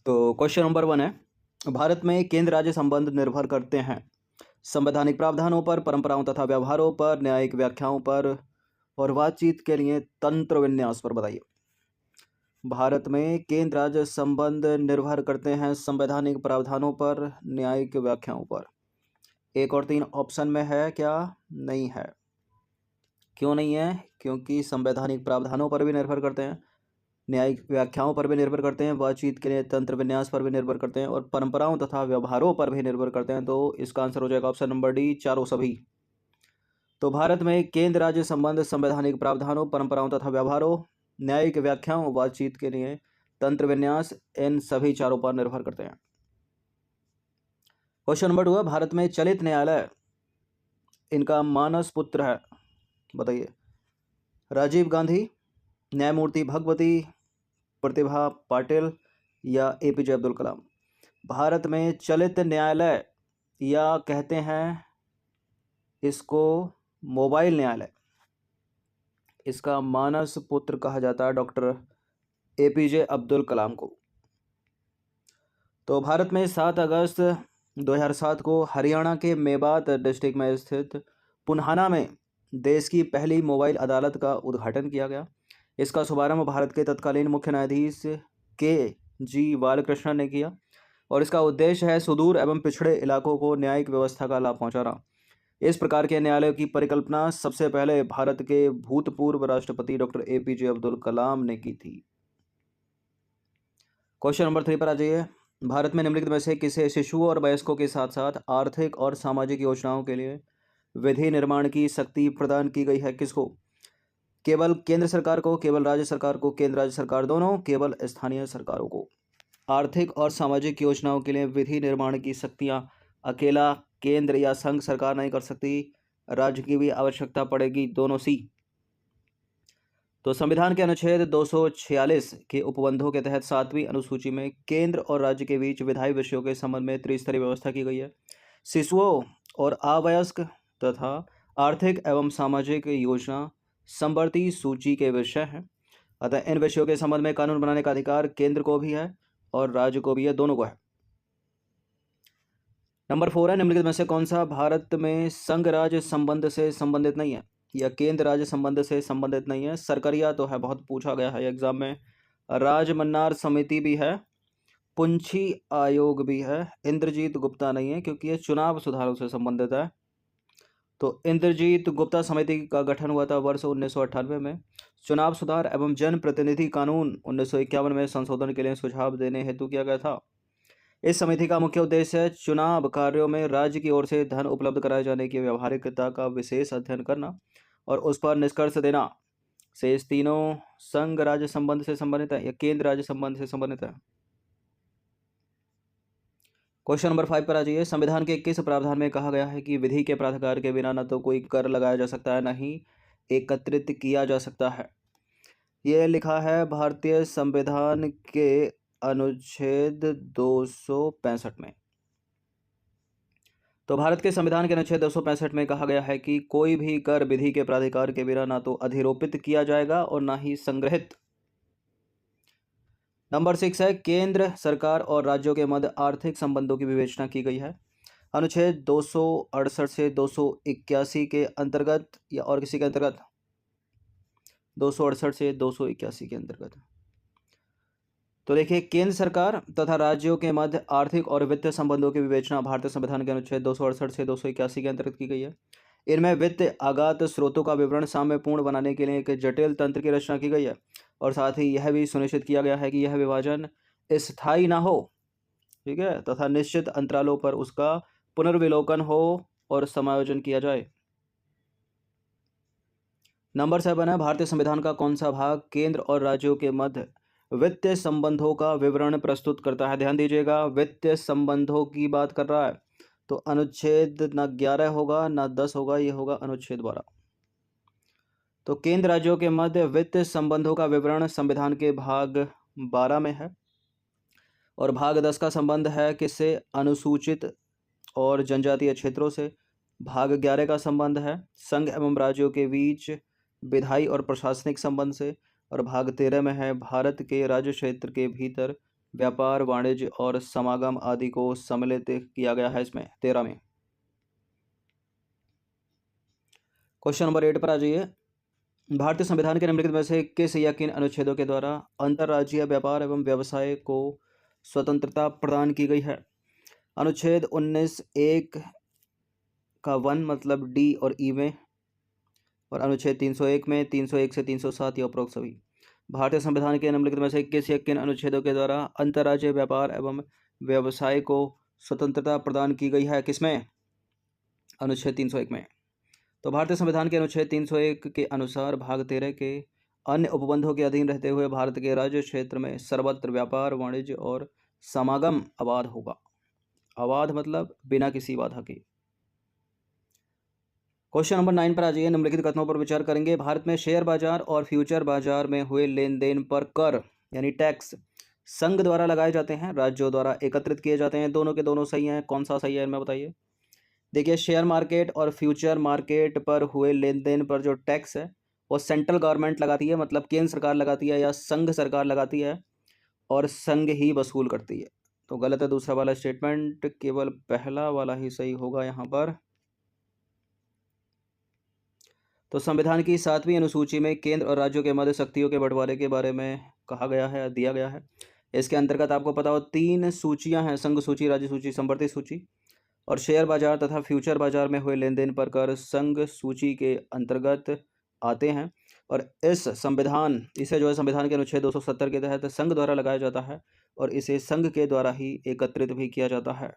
तो question number 1 है, भारत में केंद्र राज्य संबंध निर्भर करते हैं संवैधानिक प्रावधानों पर, परंपराओं तथा व्यवहारों पर, न्यायिक व्याख्याओं पर और बातचीत के लिए तंत्र विन्यास पर। बताइए। भारत में केंद्र राज्य संबंध निर्भर करते हैं संवैधानिक प्रावधानों पर, न्यायिक व्याख्याओं पर। 1 और 3 ऑप्शन में है क्या? नहीं है। क्यों नहीं है? क्योंकि संवैधानिक प्रावधानों पर भी निर्भर करते हैं, न्यायिक व्याख्याओं पर भी निर्भर करते हैं, बातचीत के लिए तंत्र विन्यास पर भी निर्भर करते हैं और परंपराओं तथा व्यवहारों पर भी निर्भर करते हैं। तो इसका आंसर हो जाएगा ऑप्शन नंबर डी, चारों सभी। तो भारत में केंद्र राज्य संबंध संवैधानिक प्रावधानों, परंपराओं तथा व्यवहारों, न्यायिक व्याख्याओं, बातचीत के लिए तंत्र विन्यास, इन सभी चारों पर निर्भर करते हैं। क्वेश्चन नंबर 2 है, भारत में चलित न्यायालय इनका मानस पुत्र है। बताइए। राजीव गांधी, न्यायमूर्ति भगवती, प्रतिभा पाटिल या एपीजे अब्दुल कलाम। भारत में चलित न्यायालय या कहते हैं इसको मोबाइल न्यायालय, इसका मानस पुत्र कहा जाता है डॉक्टर एपीजे अब्दुल कलाम को। तो भारत में 7 अगस्त 2007 को हरियाणा के मेवात डिस्ट्रिक्ट में स्थित पुन्हाना में देश की पहली मोबाइल अदालत का उद्घाटन किया गया। इसका शुभारंभ भारत के तत्कालीन मुख्य न्यायाधीश के.जी. बालकृष्णन ने किया और इसका उद्देश्य है सुदूर एवं पिछड़े इलाकों को न्यायिक व्यवस्था का लाभ पहुंचाना। इस प्रकार के न्यायालय की परिकल्पना सबसे पहले भारत के भूतपूर्व राष्ट्रपति डॉक्टर एपीजे अब्दुल कलाम ने की थी। क्वेश्चन नंबर 3 पर आ जाइए। भारत में निम्नलिखित में से किसे शिशुओं और वयस्कों के साथ साथ आर्थिक और सामाजिक योजनाओं के लिए विधि निर्माण की शक्ति प्रदान की गई है? किसको? केवल केंद्र सरकार को, केवल राज्य सरकार को, केंद्र राज्य सरकार दोनों, केवल स्थानीय सरकारों को? आर्थिक और सामाजिक योजनाओं के लिए विधि निर्माण की शक्तियां अकेला केंद्र या संघ सरकार नहीं कर सकती, राज्य की भी आवश्यकता पड़ेगी, दोनों सी। तो संविधान के अनुच्छेद 246 के उपबंधों के तहत 7वीं अनुसूची में केंद्र और राज्य के बीच विधायी विषयों के संबंध में त्रिस्तरीय व्यवस्था की गई है। शिशुओं और अवयस्क तथा आर्थिक एवं सामाजिक योजना समवर्ती सूची के विषय हैं। अतः इन विषयों के संबंध में कानून बनाने का अधिकार केंद्र को भी है और राज्य को भी है, दोनों को है। नंबर 4 है, निम्नलिखित में से कौन सा भारत में संघ राज्य संबंध से संबंधित नहीं है या केंद्र राज्य संबंध से संबंधित नहीं है? सरकरिया तो है, बहुत पूछा गया है एग्जाम में। राजमन्नार समिति भी है, पुंछी आयोग भी है, इंद्रजीत गुप्ता नहीं है क्योंकि ये चुनाव सुधारों से संबंधित है। तो इंद्रजीत गुप्ता समिति का गठन हुआ था वर्ष 1998 में। चुनाव सुधार एवं जन प्रतिनिधि कानून 1951 में संशोधन के लिए सुझाव देने हेतु किया गया था। इस समिति का मुख्य उद्देश्य है चुनाव कार्यों में राज्य की ओर से धन उपलब्ध कराए जाने की व्यवहारिकता का विशेष अध्ययन करना और उस पर निष्कर्ष देना। शेष तीनों संघ राज्य संबंध से संबंधित है या केंद्र राज्य संबंध से संबंधित है। क्वेश्चन नंबर 5 पर आ जाइए। संविधान के किस प्रावधान में कहा गया है कि विधि के प्राधिकार के बिना न तो कोई कर लगाया जा सकता है, न ही एकत्रित किया जा सकता है? यह लिखा है भारतीय संविधान के अनुच्छेद 265 में। तो भारत के संविधान के अनुच्छेद 265 में कहा गया है कि कोई भी कर विधि के प्राधिकार के बिना ना तो अधिरोपित किया जाएगा और ना ही संग्रहित। नंबर 6 है, केंद्र सरकार और राज्यों के मध्य आर्थिक संबंधों की विवेचना की गई है। अनुच्छेद 268 से 281 के अंतर्गत या और किसी के अंतर्गत? 268 से 281 के अंतर्गत। तो देखिए, केंद्र सरकार तथा राज्यों के मध्य आर्थिक और वित्तीय संबंधों की विवेचना भारतीय संविधान के अनुच्छेद 268 से 281 के अंतर्गत की गई है। इनमें वित्त आगात स्रोतों का विवरण साम्यपूर्ण बनाने के लिए एक जटिल तंत्र की रचना की गई है और साथ ही यह भी सुनिश्चित किया गया है कि यह विभाजन स्थायी ना हो, ठीक है, तथा निश्चित अंतरालों पर उसका पुनर्विलोकन हो और समायोजन किया जाए। नंबर 7 है, भारतीय संविधान का कौन सा भाग केंद्र और राज्यों के मध्य वित्तीय संबंधों का विवरण प्रस्तुत करता है? ध्यान दीजिएगा, वित्तीय संबंधों की बात कर रहा है तो अनुच्छेद न 11 होगा न 10 होगा, ये होगा अनुच्छेद 12। तो केंद्र राज्यों के मध्य वित्तीय संबंधों का विवरण संविधान के भाग 12 में है और भाग 10 का संबंध है किससे? अनुसूचित और जनजातीय क्षेत्रों से। भाग 11 का संबंध है संघ एवं राज्यों के बीच विधायी और प्रशासनिक संबंध से और भाग 13 में है भारत के राज्य क्षेत्र के भीतर व्यापार, वाणिज्य और समागम आदि को सम्मिलित किया गया है इसमें 13 में। क्वेश्चन नंबर 8 पर आ जाइए। भारतीय संविधान के निम्नलिखित में से किस या किन अनुच्छेदों के द्वारा अंतर्राज्यीय व्यापार एवं व्यवसाय को स्वतंत्रता प्रदान की गई है? अनुच्छेद 19(1) का 1 मतलब डी और ई में, और अनुच्छेद 301 में, 301 से 307 या उपरोक्त सभी। भारतीय संविधान के निम्नलिखित में से किस या किन अनुच्छेदों के द्वारा अंतर्राज्यीय व्यापार एवं व्यवसाय को स्वतंत्रता प्रदान की गई है? किसमें? अनुच्छेद 301 में। तो भारतीय संविधान के अनुच्छेद 301 के अनुसार भाग 13 के अन्य उपबंधों के अधीन रहते हुए भारत के राज्य क्षेत्र में सर्वत्र व्यापार, वाणिज्य और समागम अबाध होगा। अबाध मतलब बिना किसी बाधा के। क्वेश्चन नंबर 9 पर आ जाइए। निम्नलिखित कथनों पर विचार करेंगे। भारत में शेयर बाजार और फ्यूचर बाजार में हुए लेन देन पर कर यानी टैक्स संघ द्वारा लगाए जाते हैं, राज्यों द्वारा एकत्रित किए जाते हैं। दोनों के दोनों सही हैं। कौन सा सही है इनमें बताइए। देखिए, शेयर मार्केट और फ्यूचर मार्केट पर हुए लेन देन पर जो टैक्स है वो सेंट्रल गवर्नमेंट लगाती है, मतलब केंद्र सरकार लगाती है या संघ सरकार लगाती है, और संघ ही वसूल करती है। तो गलत है दूसरा वाला स्टेटमेंट, केवल पहला वाला ही सही होगा यहाँ पर। तो संविधान की 7वीं अनुसूची में केंद्र और राज्यों के मध्य शक्तियों के बंटवारे के बारे में कहा गया है, दिया गया है। इसके अंतर्गत आपको पता हो 3 सूचियां हैं, संघ सूची, राज्य सूची, संवर्ती सूची। और शेयर बाजार तथा फ्यूचर बाजार में हुए लेन देन पर कर संघ सूची के अंतर्गत आते हैं, और इसे जो है संविधान के अनुच्छेद 270 के तहत संघ द्वारा लगाया जाता है, और इसे संघ के द्वारा ही एकत्रित भी किया जाता है।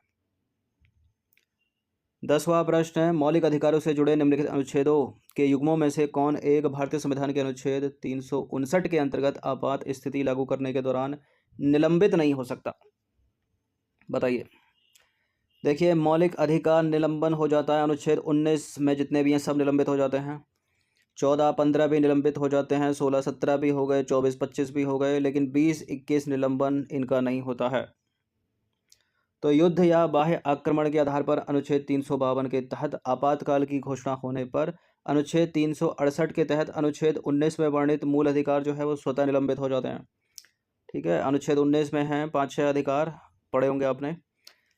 10वां प्रश्न है, मौलिक अधिकारों से जुड़े निम्नलिखित अनुच्छेदों के युग्मों में से कौन एक भारतीय संविधान के अनुच्छेद 359 के अंतर्गत आपात स्थिति लागू करने के दौरान निलंबित नहीं हो सकता? बताइए। देखिए, मौलिक अधिकार निलंबन हो जाता है अनुच्छेद 19 में, जितने भी हैं सब निलंबित हो जाते हैं। 14, 15 भी निलंबित हो जाते हैं, 16, 17 भी हो गए, 24, 25 भी हो गए, लेकिन 20, 21 निलंबन इनका नहीं होता है। तो युद्ध या बाह्य आक्रमण के आधार पर अनुच्छेद 352 के तहत आपातकाल की घोषणा होने पर अनुच्छेद 368 के तहत अनुच्छेद 19 में वर्णित मूल अधिकार जो है वो स्वतः निलंबित हो जाते हैं। ठीक है, अनुच्छेद 19 में हैं 5-6 अधिकार, पढ़े होंगे आपने।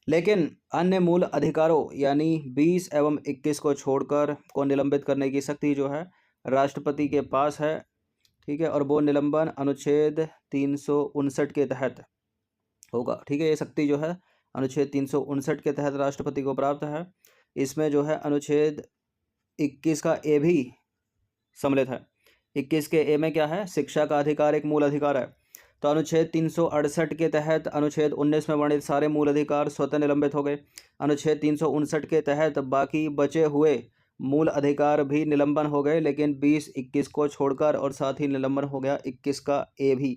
लेकिन अन्य मूल अधिकारों यानी 20 एवं 21 को छोड़कर को निलंबित करने की शक्ति जो है राष्ट्रपति के पास है। ठीक है, और वो निलंबन अनुच्छेद 359 के तहत होगा। ठीक है, ये शक्ति जो है अनुच्छेद 359 के तहत राष्ट्रपति को प्राप्त है। इसमें जो है अनुच्छेद 21 का ए भी सम्मिलित है। 21 के ए में क्या है? शिक्षा का अधिकार एक मूल अधिकार है। तो अनुच्छेद 368 के तहत अनुच्छेद 19 में वर्णित सारे मूल अधिकार स्वतः निलंबित हो गए। अनुच्छेद 359 के तहत बाकी बचे हुए मूल अधिकार भी निलंबन हो गए, लेकिन 20-21 को छोड़कर, और साथ ही निलंबन हो गया 21 का ए भी।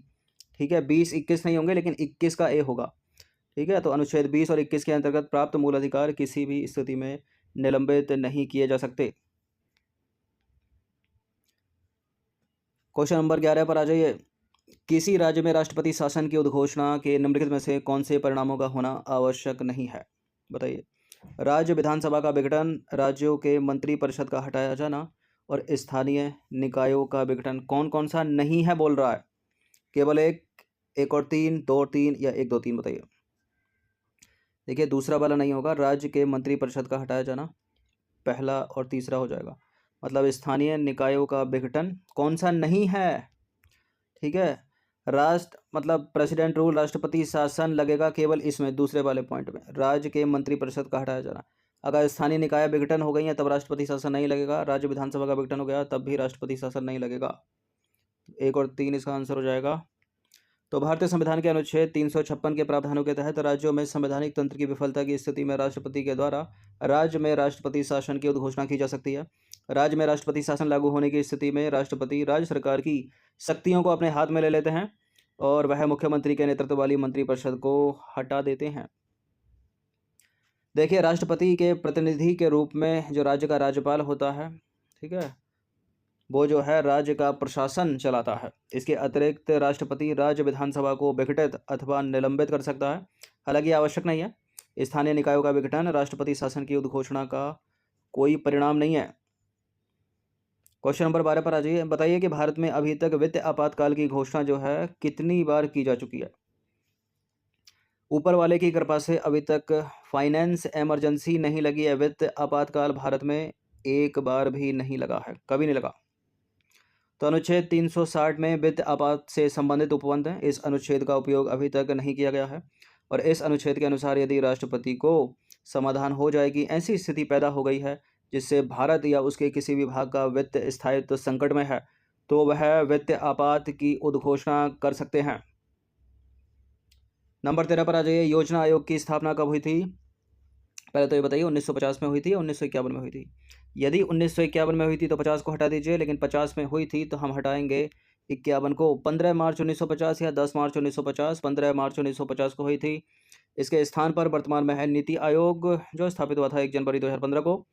ठीक है, 20-21 नहीं होंगे, लेकिन 21 का ए होगा। ठीक है, तो अनुच्छेद 20 और 21 के अंतर्गत प्राप्त मूल अधिकार किसी भी स्थिति में निलंबित नहीं किए जा सकते। क्वेश्चन नंबर 11 पर आ जाइए। किसी राज्य में राष्ट्रपति शासन की उद्घोषणा के निम्नलिखित में से कौन से परिणामों का होना आवश्यक नहीं है? बताइए। राज्य विधानसभा का विघटन, राज्यों के मंत्रिपरिषद का हटाया जाना, और स्थानीय निकायों का विघटन। कौन कौन सा नहीं है बोल रहा है? केवल एक और 3, 2 और 3, या 1, 2, 3 बताइए। देखिए, दूसरा वाला नहीं होगा। राज्य के मंत्रिपरिषद का हटाया जाना पहला और तीसरा हो जाएगा, मतलब स्थानीय निकायों का विघटन कौन सा नहीं है? ठीक है, राष्ट्र मतलब प्रेसिडेंट रूल, राष्ट्रपति शासन लगेगा केवल इसमें, दूसरे वाले पॉइंट में राज्य के मंत्रिपरिषद का हटाया जाना। अगर स्थानीय निकाय विघटन हो गई हैं तब राष्ट्रपति शासन नहीं लगेगा। राज्य विधानसभा का विघटन हो गया तब भी राष्ट्रपति शासन नहीं लगेगा। 1 और 3 इसका आंसर हो जाएगा। तो भारतीय संविधान के अनुच्छेद 356 के प्रावधानों के तहत राज्यों में संवैधानिक तंत्र की विफलता की स्थिति में राष्ट्रपति के द्वारा राज्य में राष्ट्रपति शासन की उद्घोषणा की जा सकती है। राज्य में राष्ट्रपति शासन लागू होने की स्थिति में राष्ट्रपति राज्य सरकार की शक्तियों को अपने हाथ में ले लेते हैं, और वह मुख्यमंत्री के नेतृत्व वाली मंत्रिपरिषद को हटा देते हैं। देखिए, राष्ट्रपति के प्रतिनिधि के रूप में जो राज्य का राज्यपाल होता है, ठीक है, वो जो है राज्य का प्रशासन चलाता है। इसके अतिरिक्त राष्ट्रपति राज्य विधानसभा को विघटित अथवा निलंबित कर सकता है, हालांकि आवश्यक नहीं है। स्थानीय निकायों का विघटन राष्ट्रपति शासन की उद्घोषणा का कोई परिणाम नहीं है। क्वेश्चन नंबर 12 पर आ जाइए। बताइए कि भारत में अभी तक वित्तीय आपातकाल की घोषणा जो है कितनी बार की जा चुकी है? ऊपर वाले की कृपा से अभी तक फाइनेंस इमरजेंसी नहीं लगी है, वित्त आपातकाल भारत में एक बार भी नहीं लगा है, कभी नहीं लगा। तो अनुच्छेद 360 में वित्त आपात से संबंधित उपबंध है, इस अनुच्छेद का उपयोग अभी तक नहीं किया गया है। और इस अनुच्छेद के अनुसार यदि राष्ट्रपति को समाधान हो जाए कि ऐसी स्थिति पैदा हो गई है जिससे भारत या उसके किसी भी भाग का वित्त स्थायित्व संकट में है, तो वह वित्त आपात की उद्घोषणा कर सकते हैं। नंबर 13 पर आ जाइए। योजना आयोग की स्थापना कब हुई थी? पहले तो ये बताइए 1950 में हुई थी या 1951 में हुई थी? यदि 1951 में हुई थी तो 50 को हटा दीजिए, लेकिन 50 में हुई थी तो हम हटाएंगे 51 को। 15 मार्च 1950 या 10 मार्च 1950? 15 मार्च 1950 को हुई थी। इसके स्थान पर वर्तमान में है नीति आयोग, जो स्थापित हुआ था 1 जनवरी 2015 को।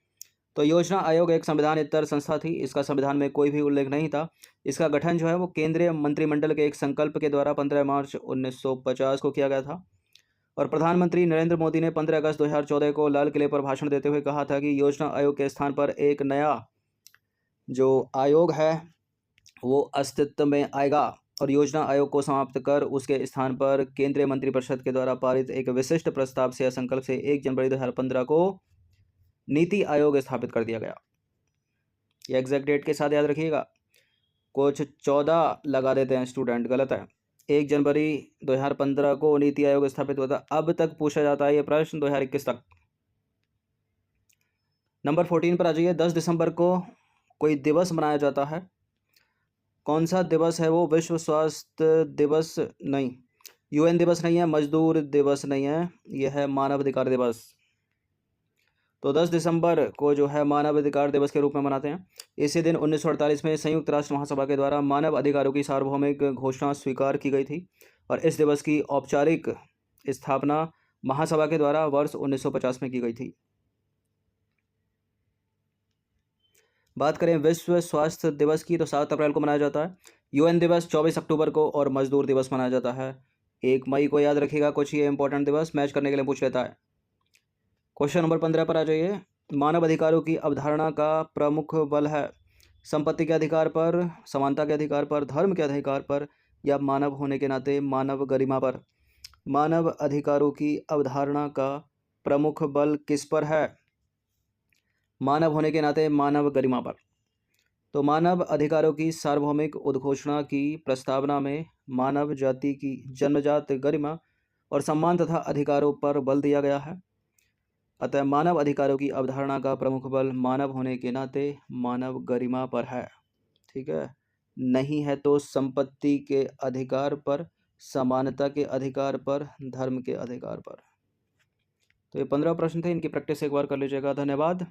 तो योजना आयोग एक संविधानेतर संस्था थी, इसका संविधान में कोई भी उल्लेख नहीं था। इसका गठन जो है वो केंद्रीय मंत्रिमंडल के एक संकल्प के द्वारा 15 मार्च 1950 को किया गया था। और प्रधानमंत्री नरेंद्र मोदी ने 15 अगस्त 2014 को लाल किले पर भाषण देते हुए कहा था कि योजना आयोग के स्थान पर एक नया जो आयोग है वो अस्तित्व में आएगा और योजना आयोग को समाप्त कर उसके स्थान पर केंद्रीय मंत्रिपरिषद के द्वारा पारित एक विशिष्ट प्रस्ताव से या संकल्प से 1 जनवरी 2015 को नीति आयोग स्थापित कर दिया गया। ये एग्जैक्ट डेट के साथ याद रखिएगा, कुछ 14 लगा देते हैं स्टूडेंट, गलत है। 1 जनवरी 2015 को नीति आयोग स्थापित हुआ था। अब तक पूछा जाता है ये प्रश्न 2021 तक। नंबर 14 पर आ जाइए। 10 दिसंबर को कोई दिवस मनाया जाता है, कौन सा दिवस है वो? विश्व स्वास्थ्य दिवस नहीं, यूएन दिवस नहीं है, मजदूर दिवस नहीं है, यह है मानव अधिकार दिवस। तो 10 दिसंबर को जो है मानव अधिकार दिवस के रूप में मनाते हैं। इसी दिन 1948 में संयुक्त राष्ट्र महासभा के द्वारा मानव अधिकारों की सार्वभौमिक घोषणा स्वीकार की गई थी और इस दिवस की औपचारिक स्थापना महासभा के द्वारा वर्ष 1950 में की गई थी। बात करें विश्व स्वास्थ्य दिवस की तो 7 अप्रैल को मनाया जाता है। यूएन दिवस 24 अक्टूबर को और मजदूर दिवस मनाया जाता है 1 मई को। याद रखिएगा, कुछ ये इंपॉर्टेंट दिवस मैच करने के लिए पूछ लेता है। क्वेश्चन नंबर 15 पर आ जाइए। मानव अधिकारों की अवधारणा का प्रमुख बल है संपत्ति के अधिकार पर, समानता के अधिकार पर, धर्म के अधिकार पर या मानव होने के नाते मानव गरिमा पर? मानव अधिकारों की अवधारणा का प्रमुख बल किस पर है? मानव होने के नाते मानव गरिमा पर। तो मानव अधिकारों की सार्वभौमिक उद्घोषणा की प्रस्तावना में मानव जाति की जन्मजात गरिमा और सम्मान तथा अधिकारों पर बल दिया गया है। अतः मानव अधिकारों की अवधारणा का प्रमुख बल मानव होने के नाते मानव गरिमा पर है। ठीक है, नहीं है तो संपत्ति के अधिकार पर, समानता के अधिकार पर, धर्म के अधिकार पर। तो ये 15 प्रश्न थे, इनकी प्रैक्टिस एक बार कर लीजिएगा। धन्यवाद।